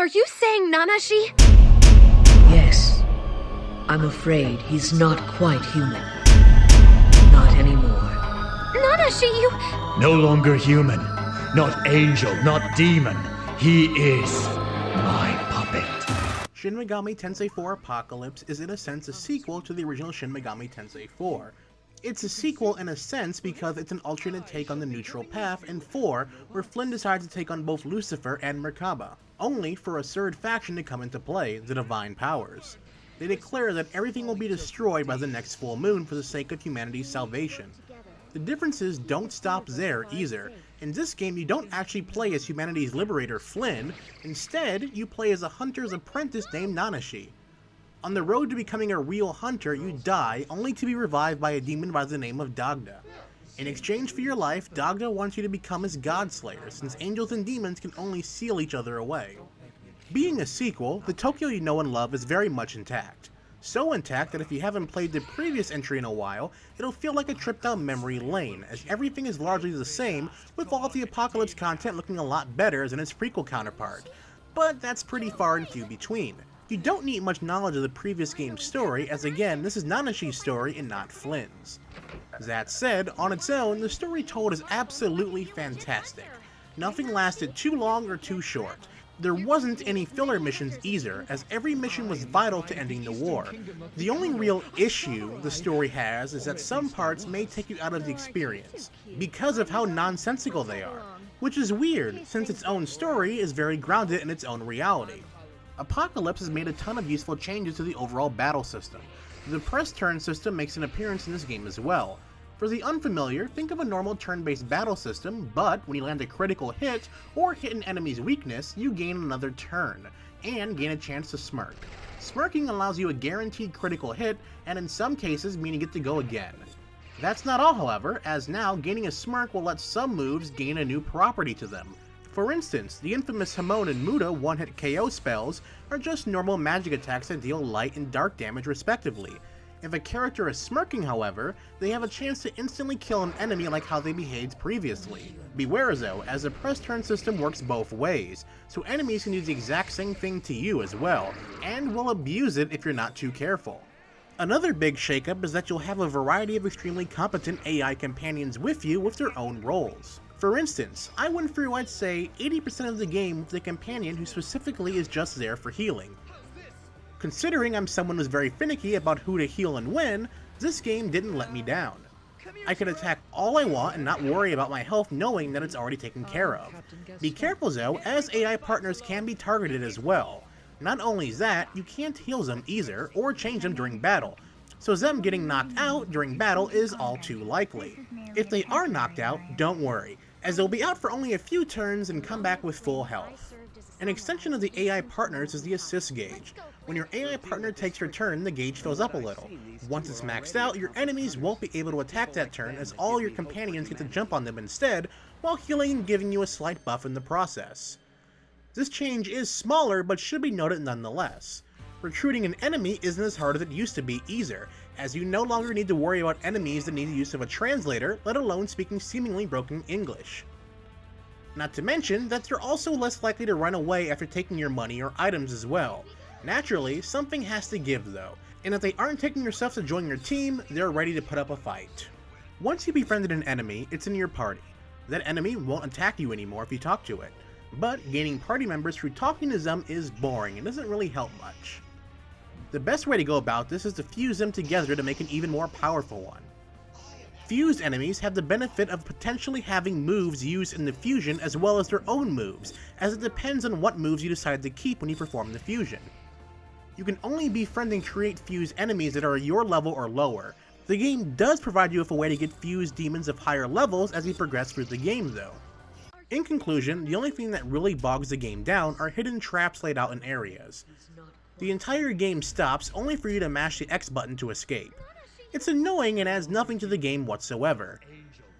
Are you saying Nanashi? Yes. I'm afraid he's not quite human. Not anymore. Nanashi, you... No longer human. Not angel, not demon. He is my puppet. Shin Megami Tensei IV Apocalypse is in a sense a sequel to the original Shin Megami Tensei IV. It's a sequel in a sense because it's an alternate take on the neutral path in 4, where Flynn decides to take on both Lucifer and Merkaba, only for a third faction to come into play, the Divine Powers. They declare that everything will be destroyed by the next full moon for the sake of humanity's salvation. The differences don't stop there either. In this game, you don't actually play as humanity's liberator Flynn, instead you play as a hunter's apprentice named Nanashi. On the road to becoming a real hunter, you die only to be revived by a demon by the name of Dagda. In exchange for your life, Dagda wants you to become his Godslayer, since angels and demons can only seal each other away. Being a sequel, the Tokyo you know and love is very much intact. So intact that if you haven't played the previous entry in a while, it'll feel like a trip down memory lane, as everything is largely the same, with all of the Apocalypse content looking a lot better than its prequel counterpart. But that's pretty far and few between. You don't need much knowledge of the previous game's story, as again, this is Nanashi's story and not Flynn's. That said, on its own, the story told is absolutely fantastic. Nothing lasted too long or too short. There wasn't any filler missions either, as every mission was vital to ending the war. The only real issue the story has is that some parts may take you out of the experience, because of how nonsensical they are, which is weird, since its own story is very grounded in its own reality. Apocalypse has made a ton of useful changes to the overall battle system. The press turn system makes an appearance in this game as well. For the unfamiliar, think of a normal turn-based battle system, but when you land a critical hit or hit an enemy's weakness, you gain another turn, and gain a chance to smirk. Smirking allows you a guaranteed critical hit, and in some cases mean you get to go again. That's not all, however, as now gaining a smirk will let some moves gain a new property to them. For instance, the infamous Hamon and Muda one-hit KO spells are just normal magic attacks that deal light and dark damage respectively. If a character is smirking, however, they have a chance to instantly kill an enemy like how they behaved previously. Beware though, as the press turn system works both ways, so enemies can do the exact same thing to you as well, and will abuse it if you're not too careful. Another big shakeup is that you'll have a variety of extremely competent AI companions with you with their own roles. For instance, I went through I'd say 80% of the game with a companion who specifically is just there for healing. Considering I'm someone who's very finicky about who to heal and when, this game didn't let me down. I could attack all I want and not worry about my health knowing that it's already taken care of. Be careful though, as AI partners can be targeted as well. Not only that, you can't heal them either, or change them during battle, so them getting knocked out during battle is all too likely. If they are knocked out, don't worry, as they'll be out for only a few turns and come back with full health. An extension of the AI partners is the assist gauge. When your AI partner takes her turn, the gauge fills up a little. Once it's maxed out, your enemies won't be able to attack that turn as all your companions get to jump on them instead, while healing and giving you a slight buff in the process. This change is smaller, but should be noted nonetheless. Recruiting an enemy isn't as hard as it used to be either, as you no longer need to worry about enemies that need the use of a translator, let alone speaking seemingly broken English. Not to mention that they're also less likely to run away after taking your money or items as well. Naturally, something has to give though, and if they aren't taking your stuff to join your team, they're ready to put up a fight. Once you befriended an enemy, it's in your party. That enemy won't attack you anymore if you talk to it, but gaining party members through talking to them is boring and doesn't really help much. The best way to go about this is to fuse them together to make an even more powerful one. Fused enemies have the benefit of potentially having moves used in the fusion as well as their own moves, as it depends on what moves you decide to keep when you perform the fusion. You can only befriend and create fused enemies that are your level or lower. The game does provide you with a way to get fused demons of higher levels as you progress through the game though. In conclusion, the only thing that really bogs the game down are hidden traps laid out in areas. The entire game stops only for you to mash the X button to escape. It's annoying and adds nothing to the game whatsoever.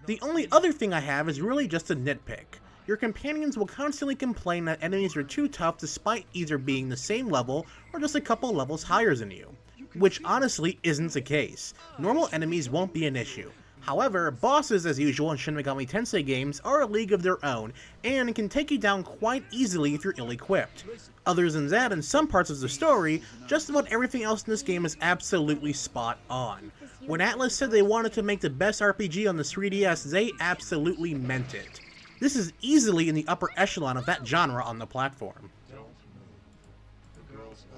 The only other thing I have is really just a nitpick. Your companions will constantly complain that enemies are too tough despite either being the same level or just a couple levels higher than you, which honestly isn't the case. Normal enemies won't be an issue, However, bosses, as usual in Shin Megami Tensei games, are a league of their own, and can take you down quite easily if you're ill-equipped. Other than that, in some parts of the story, just about everything else in this game is absolutely spot on. When Atlus said they wanted to make the best RPG on the 3DS, they absolutely meant it. This is easily in the upper echelon of that genre on the platform.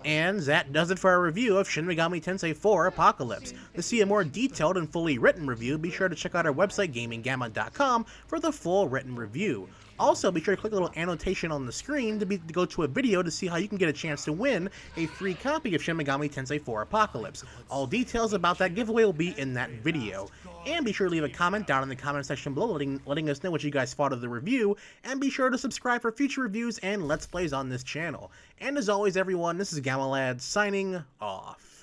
And that does it for our review of Shin Megami Tensei IV Apocalypse. To see a more detailed and fully written review, be sure to check out our website gaminggamma.com for the full written review. Also, be sure to click a little annotation on the screen to go to a video to see how you can get a chance to win a free copy of Shin Megami Tensei IV Apocalypse. All details about that giveaway will be in that video. And be sure to leave a comment down in the comment section below letting us know what you guys thought of the review, and be sure to subscribe for future reviews and Let's Plays on this channel. And as always everyone, this is GammaLad signing off.